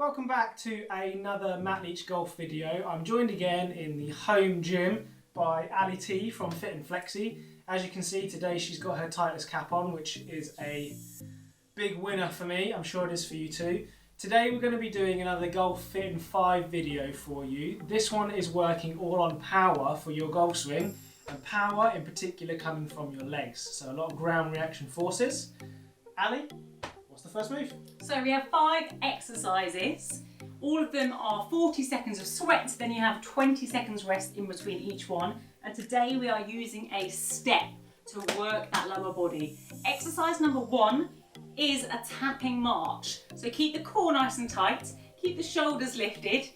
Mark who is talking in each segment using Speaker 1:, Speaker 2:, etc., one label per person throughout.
Speaker 1: Welcome back to another Matt Leach golf video. I'm joined again in the home gym by Ali T from Fit and Flexi. As you can see today she's got her Titleist cap on, which is a big winner for me. I'm sure it is for you too. Today we're going to be doing another Golf Fit in 5 video for you. This one is working all on power for your golf swing, and power in particular coming from your legs. So a lot of ground reaction forces. Ali, what's the first move?
Speaker 2: So we have 5 exercises. All of them are 40 seconds of sweat, then you have 20 seconds rest in between each one. And today we are using a step to work that lower body. Exercise number 1 is a tapping march. So keep the core nice and tight, keep the shoulders lifted,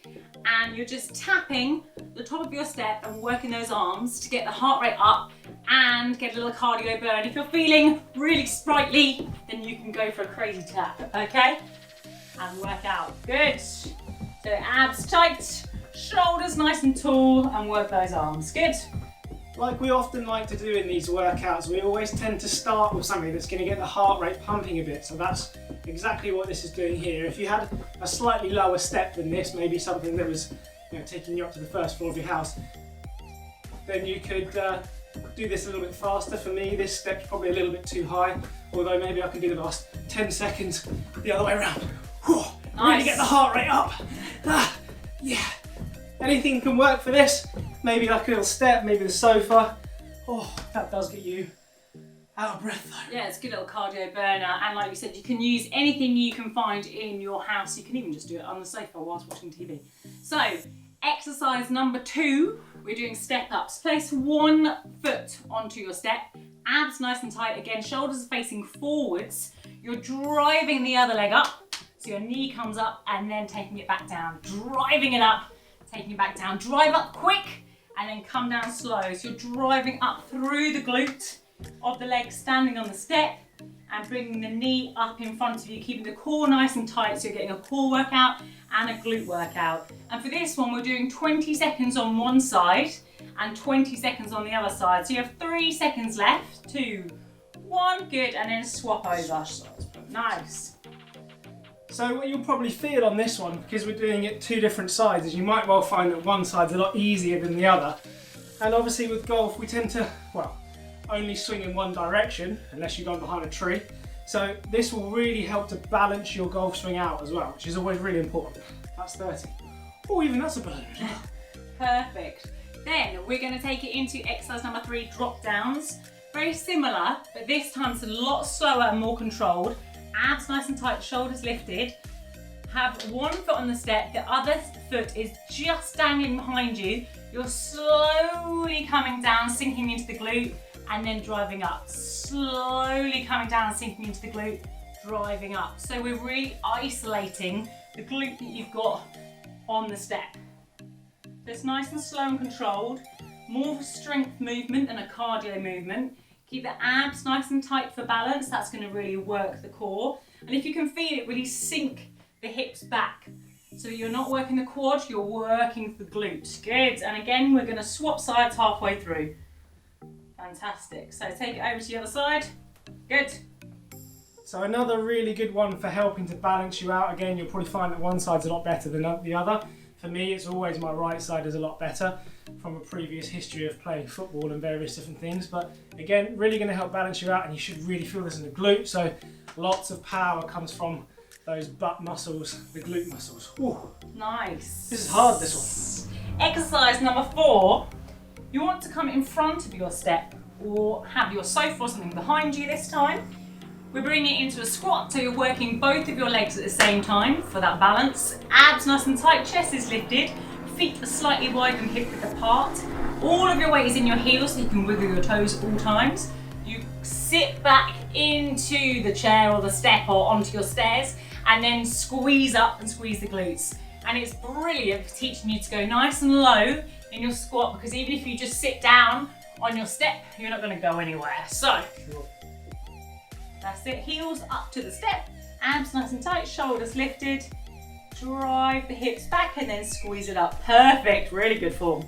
Speaker 2: and you're just tapping the top of your step and working those arms to get the heart rate up and get a little cardio burn. If you're feeling really sprightly, then you can go for a crazy tap, okay? And work out. Good. So abs tight, shoulders nice and tall, and work those arms. Good.
Speaker 1: Like we often like to do in these workouts, we always tend to start with something that's going to get the heart rate pumping a bit. So that's exactly what this is doing here. If you had a slightly lower step than this, maybe something that was taking you up to the first floor of your house, then you could do this a little bit faster. For me, this step's probably a little bit too high, although maybe I can do the last 10 seconds the other way around. Whew,
Speaker 2: nice.
Speaker 1: Really get the heart rate up. Yeah. Anything can work for this. Maybe like a little step, maybe the sofa. Oh, that does get you out of breath though.
Speaker 2: Yeah, it's a good little cardio burner. And like you said, you can use anything you can find in your house. You can even just do it on the sofa whilst watching TV. So, exercise number 2, we're doing step ups. Place one foot onto your step, abs nice and tight. Again, shoulders are facing forwards. You're driving the other leg up. So your knee comes up and then taking it back down. Driving it up, taking it back down. Drive up quick and then come down slow. So you're driving up through the glute of the leg, standing on the step and bringing the knee up in front of you, keeping the core nice and tight. So you're getting a core workout and a glute workout. And for this one, we're doing 20 seconds on one side and 20 seconds on the other side. So you have 3 seconds left. 2, 1, good, and then swap over. Nice.
Speaker 1: So what you'll probably feel on this one, because we're doing it 2 different sides, is you might well find that one side's a lot easier than the other. And obviously with golf, we tend to, only swing in one direction, unless you've gone behind a tree. So this will really help to balance your golf swing out as well, which is always really important. That's 30. Oh, even that's a balloon.
Speaker 2: Perfect. Then we're going to take it into exercise number 3, drop downs. Very similar, but this time it's a lot slower and more controlled. Abs nice and tight, shoulders lifted. Have one foot on the step, the other foot is just dangling behind you. You're slowly coming down, sinking into the glute, and then driving up. Slowly coming down and sinking into the glute, driving up. So we're really isolating the glute that you've got on the step. It's nice and slow and controlled, more of a strength movement than a cardio movement. Keep the abs nice and tight for balance. That's going to really work the core. And if you can feel it, really sink the hips back. So you're not working the quad, you're working the glute. Good. And again, we're going to swap sides halfway through. Fantastic. So take it over to the other side. Good.
Speaker 1: So another really good one for helping to balance you out. Again, you'll probably find that one side's a lot better than the other. For me, it's always my right side is a lot better from a previous history of playing football and various different things. But again, really going to help balance you out, and you should really feel this in the glute. So lots of power comes from those butt muscles, the glute muscles. Ooh.
Speaker 2: Nice.
Speaker 1: This is hard, this one.
Speaker 2: Exercise number 4. You want to come in front of your step or have your sofa or something behind you this time. We're bringing it into a squat, so you're working both of your legs at the same time for that balance. Abs nice and tight, chest is lifted, feet are slightly wide and hip width apart. All of your weight is in your heels, so you can wiggle your toes at all times. You sit back into the chair or the step or onto your stairs and then squeeze up and squeeze the glutes. And it's brilliant for teaching you to go nice and low in your squat, because even if you just sit down on your step, you're not going to go anywhere. So.
Speaker 1: Sure.
Speaker 2: That's it, heels up to the step, abs nice and tight, shoulders lifted, drive the hips back and then squeeze it up. Perfect, really good form.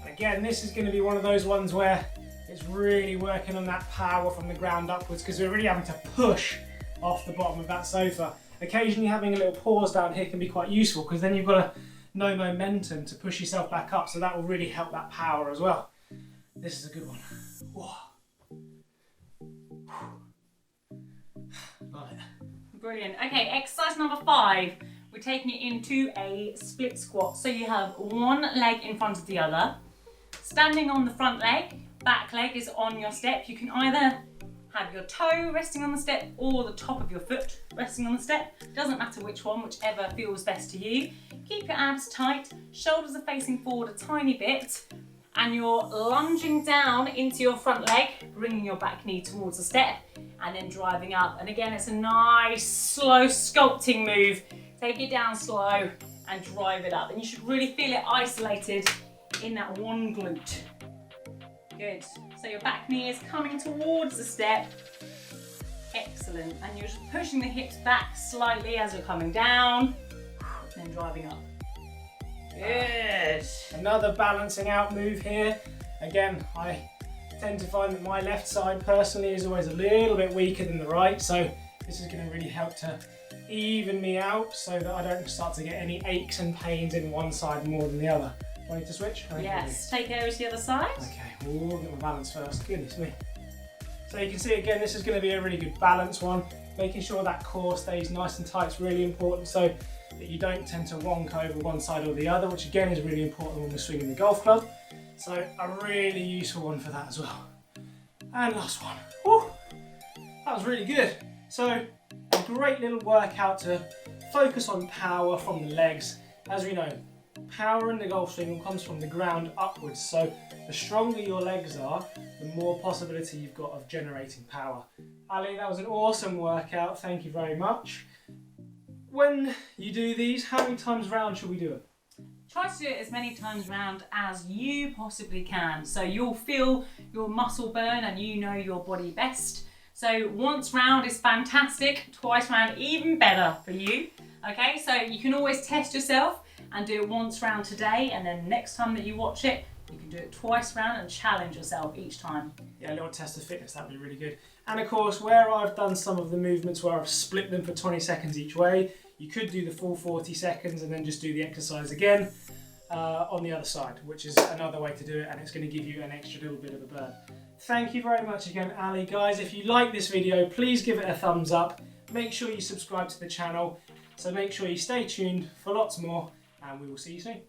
Speaker 1: Again, this is going to be one of those ones where it's really working on that power from the ground upwards, because we're really having to push off the bottom of that sofa. occasionally having a little pause down here can be quite useful, because then you've got no momentum to push yourself back up, so that will really help that power as well. This is a good one. Whoa. Love it.
Speaker 2: Brilliant. Okay, exercise number 5. We're taking it into a split squat. So you have one leg in front of the other. Standing on the front leg, back leg is on your step. You can either have your toe resting on the step or the top of your foot resting on the step. Doesn't matter which one, whichever feels best to you. Keep your abs tight, shoulders are facing forward a tiny bit, and you're lunging down into your front leg, bringing your back knee towards the step, and then driving up. And again, it's a nice, slow sculpting move. Take it down slow and drive it up. And you should really feel it isolated in that one glute. Good. So your back knee is coming towards the step. Excellent. And you're just pushing the hips back slightly as you're coming down, and then driving up. Good.
Speaker 1: Another balancing out move here. Again, I tend to find that my left side personally is always a little bit weaker than the right, so this is going to really help to even me out so that I don't start to get any aches and pains in one side more than the other. Do I need to switch?
Speaker 2: Yes, take it over to the other side.
Speaker 1: Okay, we'll get my balance first. Goodness me. So you can see again, this is going to be a really good balance one. Making sure that core stays nice and tight is really important, so that you don't tend to wonk over one side or the other, which again is really important when we're swinging the golf club. So a really useful one for that as well. And last one. Woo! That was really good. So a great little workout to focus on power from the legs. As we know, power in the golf swing comes from the ground upwards, so the stronger your legs are, the more possibility you've got of generating power. Ali, that was an awesome workout, thank you very much. When you do these, how many times round should we do it?
Speaker 2: Try to do it as many times round as you possibly can, so you'll feel your muscle burn and you know your body best. So once round is fantastic, twice round even better for you. Okay, so you can always test yourself and do it once round today, and then next time that you watch it, you can do it twice round and challenge yourself each time.
Speaker 1: Yeah, a little test of fitness, that'd be really good. And of course, where I've done some of the movements where I've split them for 20 seconds each way, you could do the full 40 seconds and then just do the exercise again on the other side, which is another way to do it, and it's going to give you an extra little bit of a burn. Thank you very much again, Ali. Guys, if you like this video, please give it a thumbs up. Make sure you subscribe to the channel. So make sure you stay tuned for lots more, and we will see you soon.